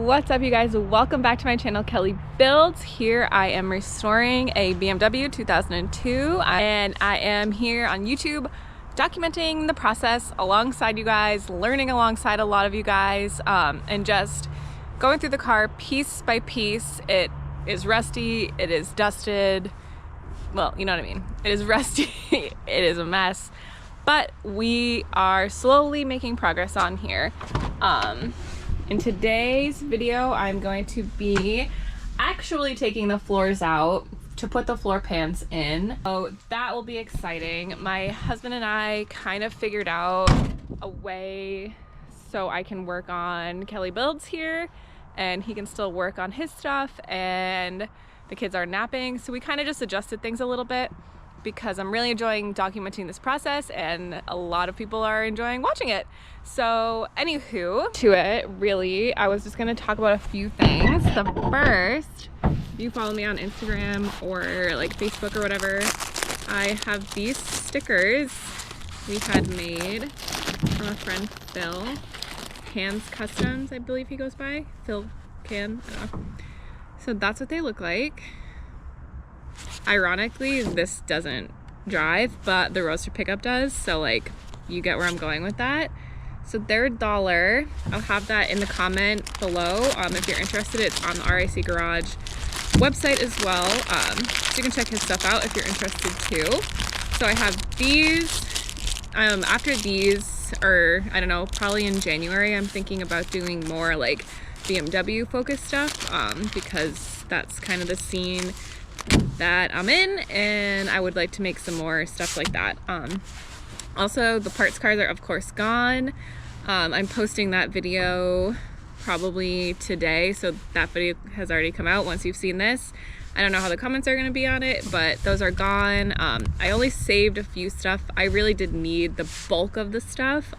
What's up, you guys? Welcome back to my channel, Kelly Builds. Here I am restoring a BMW 2002 and I am here on YouTube documenting the process alongside you guys, learning alongside a lot of you guys, and just going through the car piece by piece. It is rusty, it is dusted, well, you know what I mean. It is rusty, it is a mess, but we are slowly making progress on here. In today's video, I'm going to be actually taking the floors out to put the floor pans in. So that will be exciting. My husband and I kind of figured out a way so I can work on Kelly Builds here and he can still work on his stuff, and the kids are napping. So we kind of just adjusted things a little bit because I'm really enjoying documenting this process and a lot of people are enjoying watching it. So anywho, to it, really, I was just gonna talk about a few things. The first, if you follow me on Instagram or like Facebook or whatever, I have these stickers we had made from a friend, Phil. Can's Customs, I believe he goes by. Phil Can, I don't know. So that's what they look like. Ironically, this doesn't drive, but the roadster pickup does, so like you get where I'm going with that. So they're $1. I'll have that in the comment below if you're interested. It's on the RIC Garage website as well, so you can check his stuff out if you're interested too. So I have these. After these, or I don't know, probably in January, I'm thinking about doing more like BMW focused stuff, because that's kind of the scene that I'm in, and I would like to make some more stuff like that. Also, the parts cars are of course gone. I'm posting that video probably today, so that video has already come out once you've seen this. I don't know how the comments are going to be on it, but those are gone. I only saved a few stuff. I really did need the bulk of the stuff,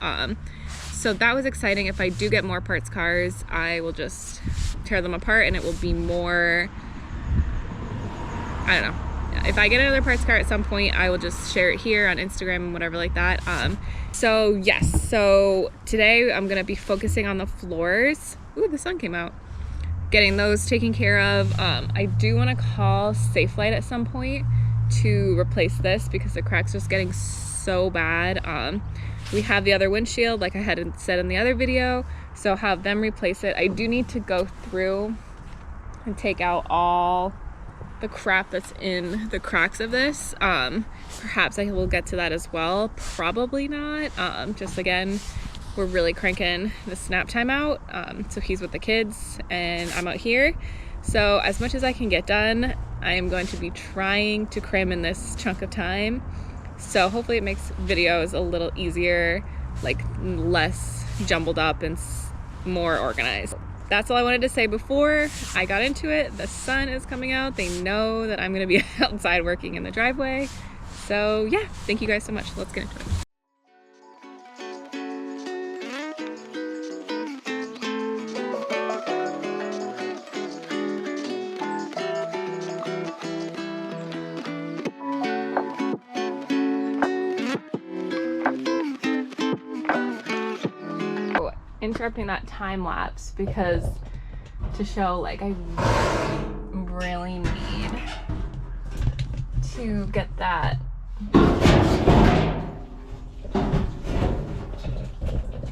so that was exciting. If I do get more parts cars, I will just tear them apart and it will be more, I don't know. If I get another parts car at some point, I will just share it here on Instagram and whatever like that. So yes, so today I'm gonna be focusing on the floors. Ooh, the sun came out. Getting those taken care of. I do wanna call Safelite at some point to replace this because the crack's just getting so bad. We have the other windshield, like I had said in the other video, so I'll have them replace it. I do need to go through and take out all the crap that's in the cracks of this. Perhaps I will get to that as well, probably not. Just again, we're really cranking the snap time out, so he's with the kids and I'm out here, so as much as I can get done, I am going to be trying to cram in this chunk of time, so hopefully it makes videos a little easier, like less jumbled up and more organized. That's all I wanted to say before I got into it. The sun is coming out. They know that I'm gonna be outside working in the driveway. So yeah, thank you guys so much. Let's get into it. Interrupting that time lapse because to show like I really need to get that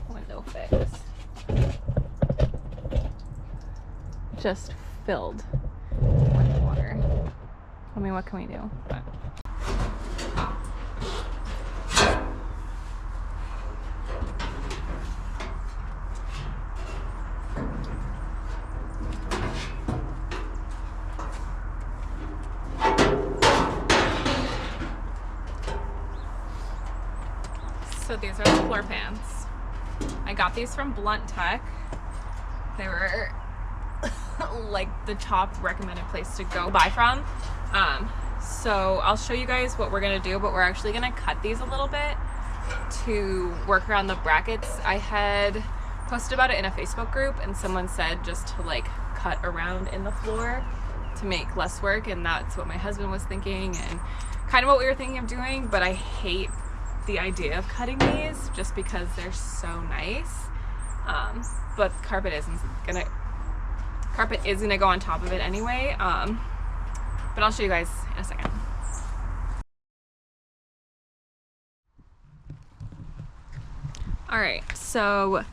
window fixed. Just filled with water. I mean, what can we do? But so these are the floor pans. I got these from Blunt Tech. They were like the top recommended place to go buy from. So I'll show you guys what we're gonna do, but we're actually gonna cut these a little bit to work around the brackets. I had posted about it in a Facebook group and someone said just to like cut around in the floor to make less work, and that's what my husband was thinking and kind of what we were thinking of doing, but I hate the idea of cutting these just because they're so nice. But carpet isn't gonna carpet is gonna go on top of it anyway, but I'll show you guys in a second. Alright, so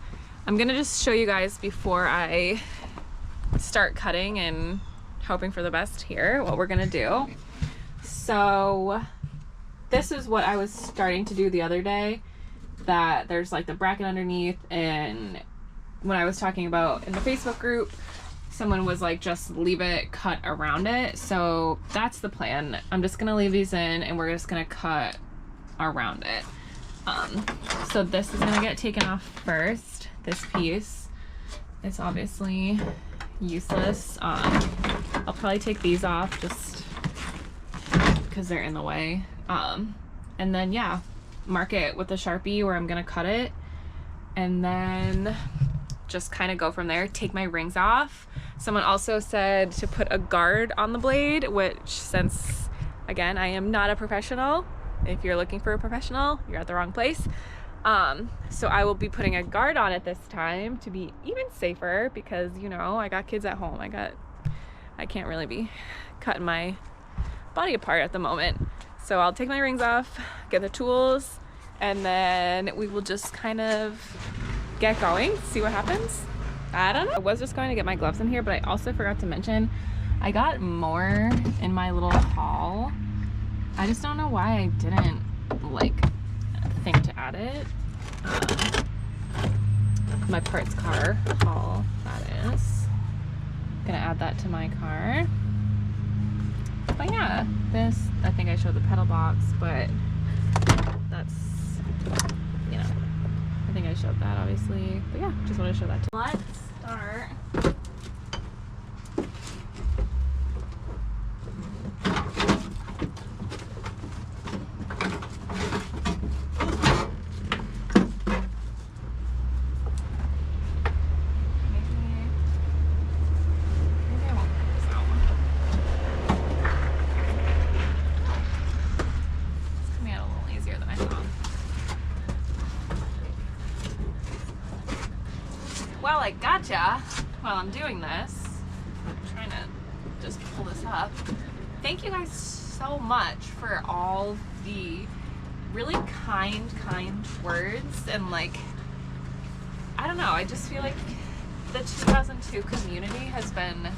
I'm gonna just show you guys before I start cutting and hoping for the best here what we're gonna do. So this is what I was starting to do the other day, that there's like the bracket underneath, and when I was talking about in the Facebook group, someone was like, just leave it cut around it. So that's the plan. I'm just gonna leave these in and we're just gonna cut around it. So this is gonna get taken off first. This piece is obviously useless. I'll probably take these off just because they're in the way. And then yeah, mark it with a Sharpie where I'm gonna cut it, and then just kind of go from there. Take my rings off. Someone also said to put a guard on the blade, which, since again I am not a professional, if you're looking for a professional, you're at the wrong place. So I will be putting a guard on it this time to be even safer, because you know, I got kids at home. I can't really be cutting my body apart at the moment. So I'll take my rings off, get the tools, and then we will just kind of get going, see what happens. I don't know. I was just going to get my gloves in here, but I also forgot to mention I got more in my little haul. I just don't know why I didn't like think to add it. My parts car haul, that is. Gonna add that to my car. But yeah, this, I think I showed the pedal box, but that's, you know, I think I showed that obviously. But yeah, just want to show that too. Let's start. Well, I gotcha while I'm doing this. I'm trying to just pull this up. Thank you guys so much for all the really kind words, and like, I don't know, I just feel like the 2002 community has been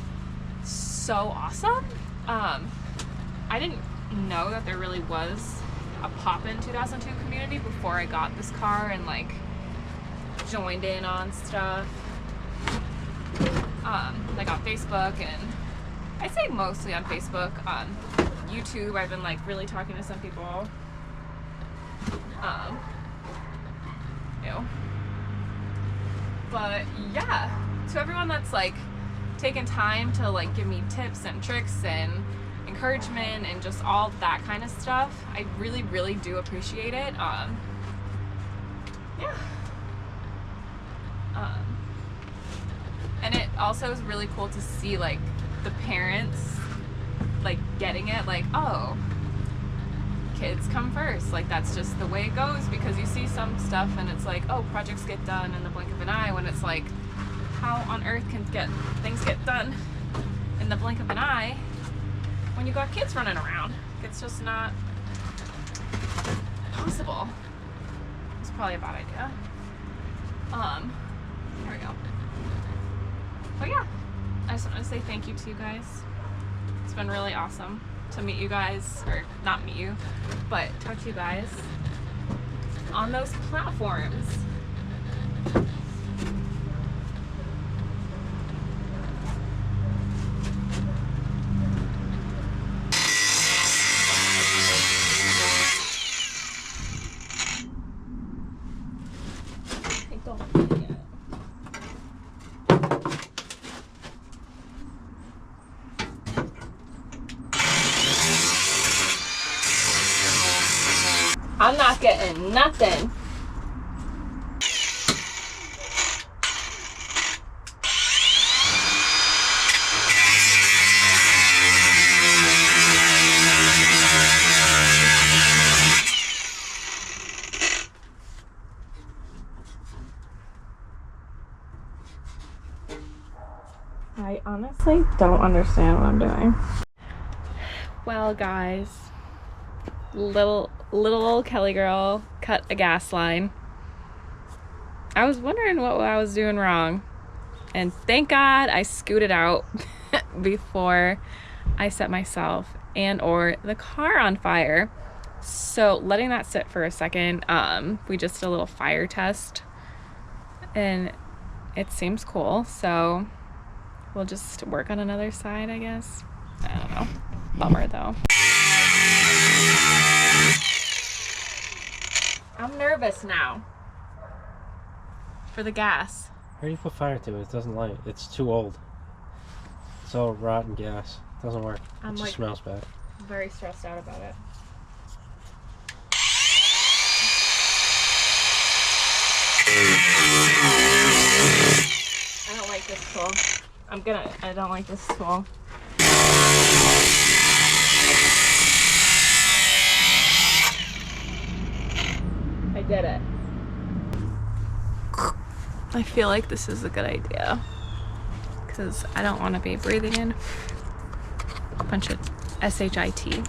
so awesome. I didn't know that there really was a pop-in 2002 community before I got this car and like joined in on stuff, like on Facebook, and I'd say mostly on Facebook. On YouTube, I've been like really talking to some people. But yeah, to everyone that's like taken time to like give me tips and tricks and encouragement and just all that kind of stuff, I really do appreciate it. Yeah. And it also is really cool to see like the parents like getting it, like, oh, kids come first, like that's just the way it goes, because you see some stuff and it's like, oh, projects get done in the blink of an eye, when it's like, how on earth can things get done in the blink of an eye when you got kids running around? It's just not possible. It's probably a bad idea. Here we go. But yeah, I just want to say thank you to you guys. It's been really awesome to meet you guys, or not meet you, but talk to you guys on those platforms. I'm not getting nothing. I honestly don't understand what I'm doing. Well, guys, little old Kelly girl cut a gas line. I was wondering what I was doing wrong, and thank God I scooted out before I set myself and or the car on fire. So letting that sit for a second, we just did a little fire test and it seems cool, so we'll just work on another side, I guess. I don't know. Bummer though. I'm nervous now for the gas. Where do you put fire to it? It doesn't light. It's too old. It's all rotten gas. It doesn't work. It just smells bad. I'm very stressed out about it. I don't like this tool. I don't like this tool. I did it. I feel like this is a good idea because I don't want to be breathing in a bunch of SHIT.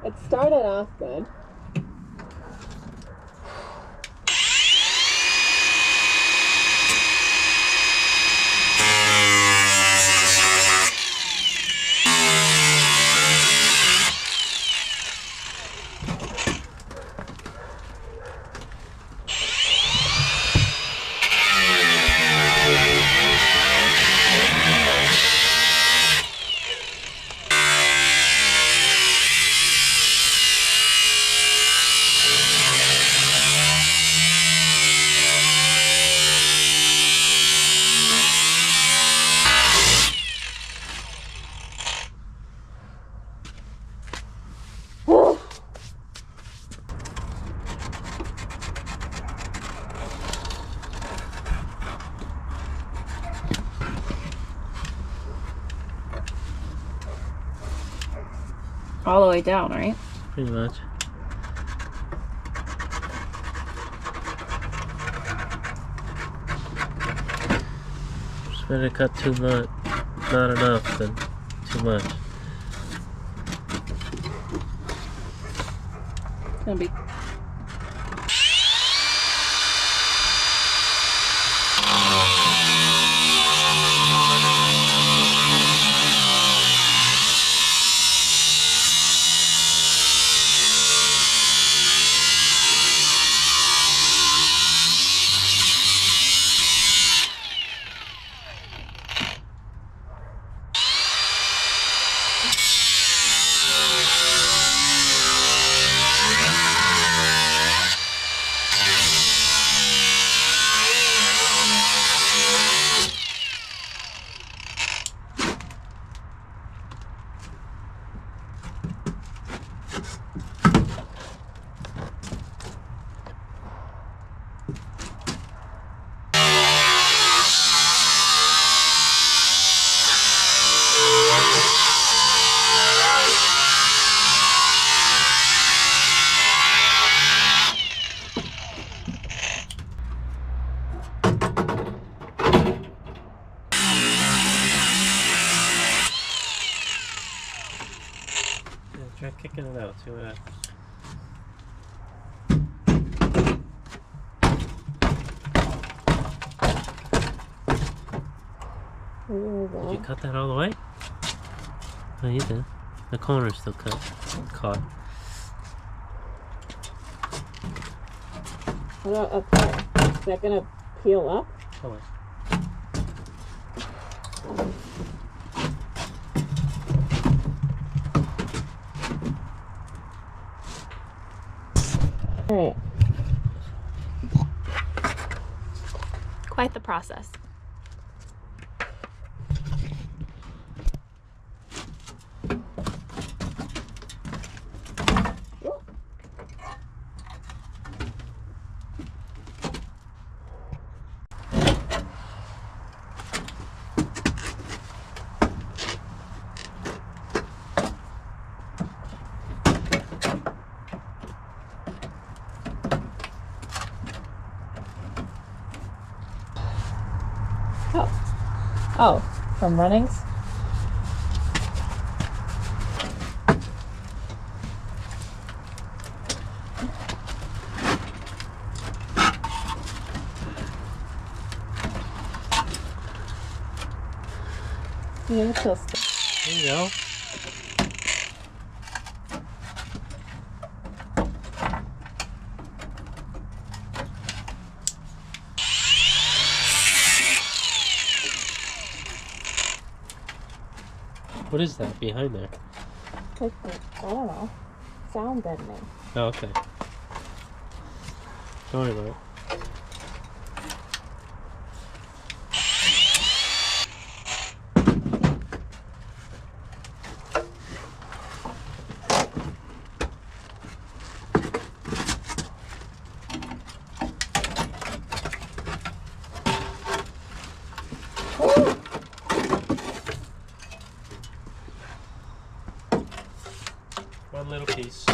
It started off good. All the way down, right? Pretty much. Just better cut too much. Not enough than too much. It's gonna be. Try kicking it out, see what happens. Did you cut that all the way? No, you did. The corner's still caught. What about up there? Is that gonna peel up? Hold on. Alright. Quite the process. Oh, from Runnings? Yeah, it feels good. There you go. What is that behind there? I don't know. Sound deadening. Oh, okay. Don't worry about it. One little piece.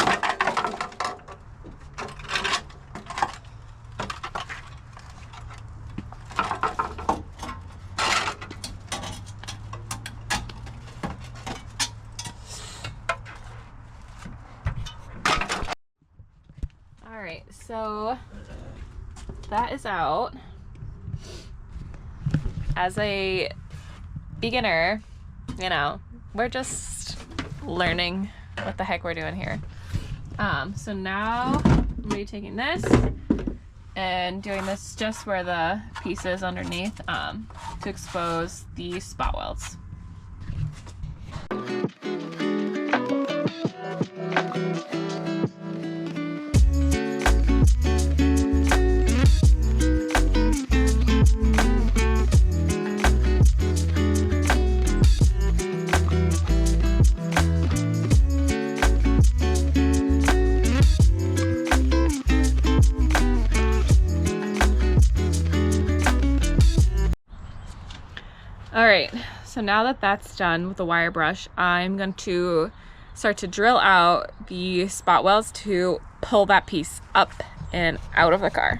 Alright, so that is out. As a beginner, you know, we're just learning what the heck we're doing here. So now I'm going to be taking this and doing this just where the piece is underneath to expose the spot welds. Alright, so now that that's done with the wire brush, I'm going to start to drill out the spot welds to pull that piece up and out of the car.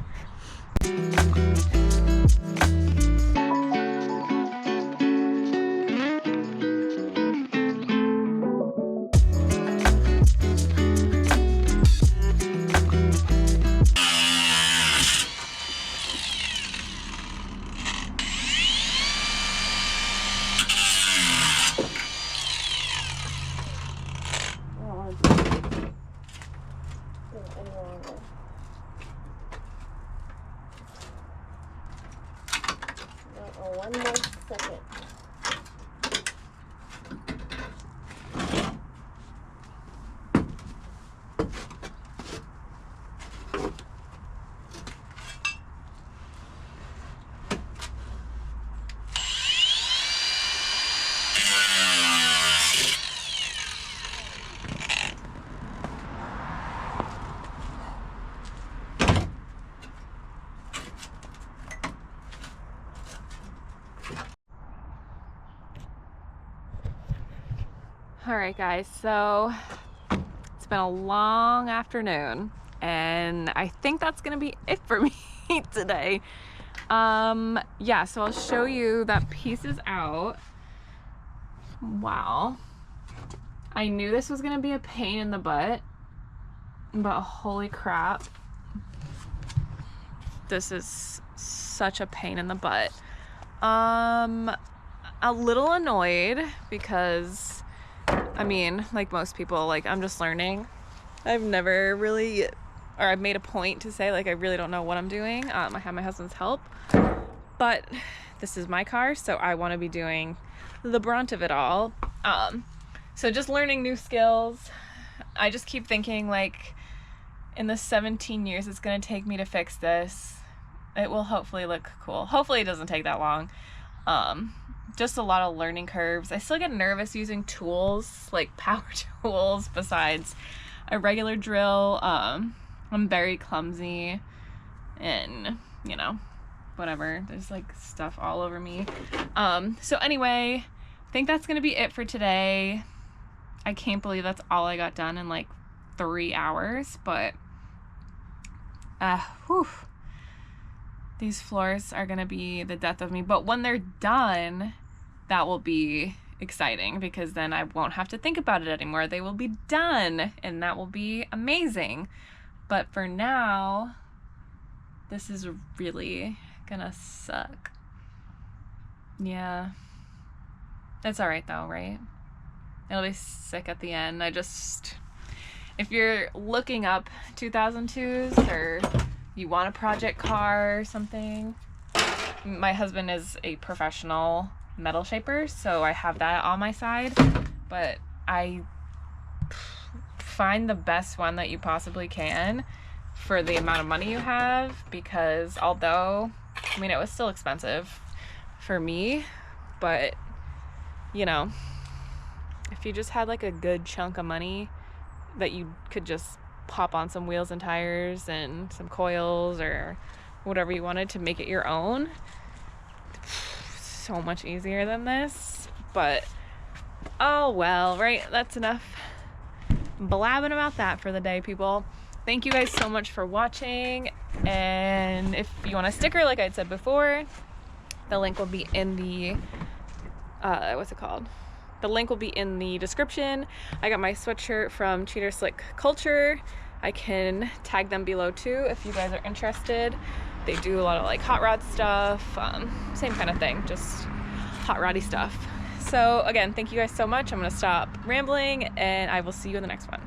One more second. Alright guys, so it's been a long afternoon and I think that's gonna be it for me today. Yeah, so I'll show you that piece is out. Wow. I knew this was gonna be a pain in the butt, but holy crap. This is such a pain in the butt. A little annoyed because I mean, like most people, like I'm just learning. I've never really, or I've made a point to say like I really don't know what I'm doing. I have my husband's help, but this is my car, so I want to be doing the brunt of it all. So just learning new skills. I just keep thinking like in the 17 years it's gonna take me to fix this, it will hopefully look cool. Hopefully it doesn't take that long. Just a lot of learning curves. I still get nervous using tools, like power tools, besides a regular drill. I'm very clumsy and, you know, whatever. There's like stuff all over me. So anyway, I think that's gonna be it for today. I can't believe that's all I got done in like 3 hours, but whew. These floors are gonna be the death of me. But when they're done, that will be exciting because then I won't have to think about it anymore. They will be done and that will be amazing. But for now, this is really gonna suck. Yeah. It's alright though, right? It'll be sick at the end. If you're looking up 2002s or you want a project car or something, my husband is a professional metal shaper, so I have that on my side, but I find the best one that you possibly can for the amount of money you have, because although, I mean, it was still expensive for me, but you know, if you just had like a good chunk of money that you could just pop on some wheels and tires and some coils or whatever you wanted to make it your own, so much easier than this. But oh well, right? That's enough blabbing about that for the day, people. Thank you guys so much for watching, and if you want a sticker like I said before, the link will be in the the link will be in the description. I got my sweatshirt from Cheater Slick Culture. I can tag them below too if you guys are interested. They do a lot of like hot rod stuff, same kind of thing, just hot roddy stuff. So again, thank you guys so much. I'm gonna stop rambling and I will see you in the next one.